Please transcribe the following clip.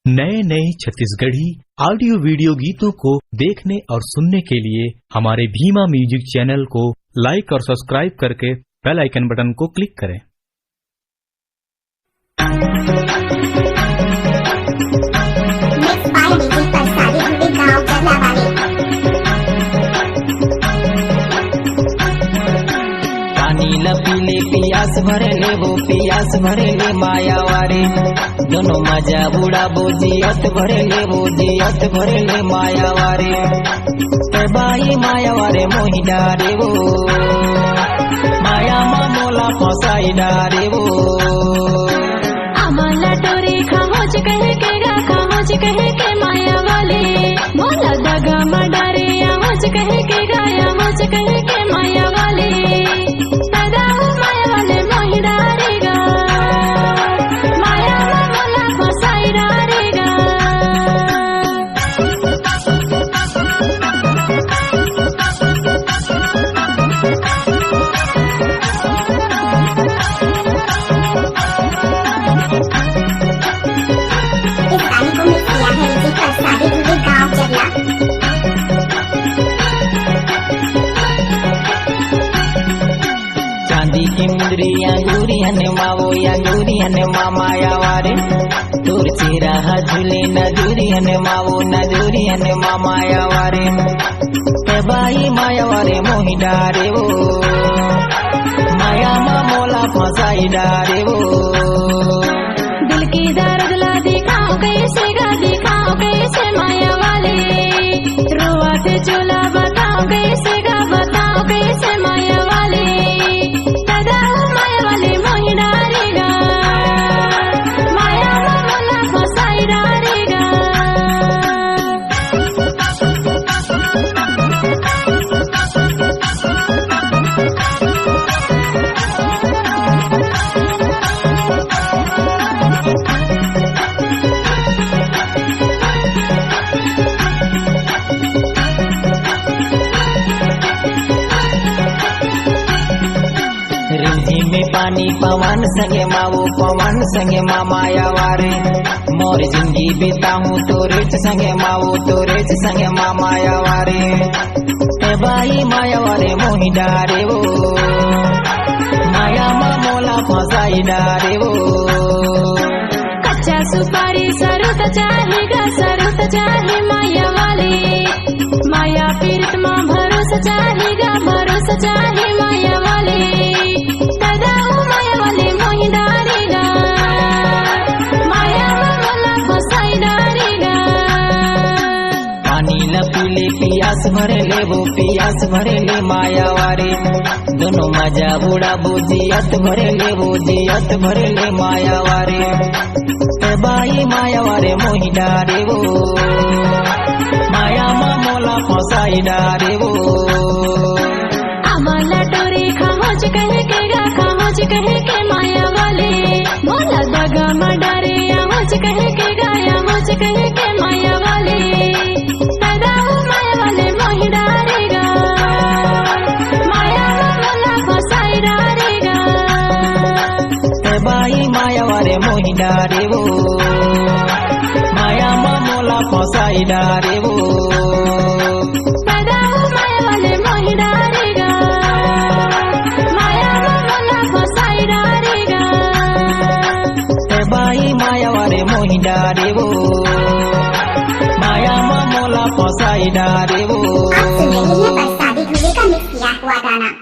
नए नए Chhattisgarhi audio video गीतों को देखने और सुनने के लिए हमारे भीमा म्यूजिक चैनल को लाइक और सब्सक्राइब करके बेल आइकन बटन को क्लिक करें। पीले पियास भरे ले वो पियास भरे ले माया वारे दोनों मजा बुढ़ा वो जियत भरे ले वो जियत भरे ले माया वारे बाई माया वारे मोही डारे वो माया मोला फसाई डारे वो अमला टोरी खामोज कहे के गा खामोज कहे के माया वाले मोला दगा मडारे आमोज कहे के गा आमोज कहे के माया वाले चांदी की मुंदरी अंगूरियन मावो अंगूरियन माया वारे तोर चेहरा झूले नजूरियन मावो नजूरियन माया वारे बाई माया वारे मोही डारे वो माया मोला फसाई डारे वो दिल की दर्द ला दिखाओ कैसे गा दिखाओ कैसे माया वाले रुआ थे चोला बताओ कैसे गा बताओ कैसे माया वाले में पानी पवन संगे मावो पवन संगे माया वारे मोर जिंदगी बिताऊं तोरे संगे मावो तोरे संगे माया वारे बाई माया वारे मोही डारे वो माया मोला फसाई डारे वो कच्चा सुपारी सरुत चाहे माया वाले माया पीड़ित माँ भरोसा चाहे माया वाले पीले पियास भरे ले वो पियास भरे ले माया वारे दोनों मजा बुढ़ा वो जियत भरे ले वो जियत भरे ले माया वारे बाई माया वारे मोही डारे वो माया मोला फसाई डारे वो अमला टोरी खामोज कहे के गा खामोज कहे के माया वाले मोला दगा मडारे आमोज कहे के गा आमोज कहे के माया वाले बाई माया वारे मोही डारे वो माया मोला फसाई डारे वो माया वाले मोही डारेगा माया मोला फसाई डारेगा बाई माया वारे मोही डारे वो माया मोला फसाई डारे वो। आप सुन रहे हैं बरसाती धुले का मिक्स किया हुआ गाना।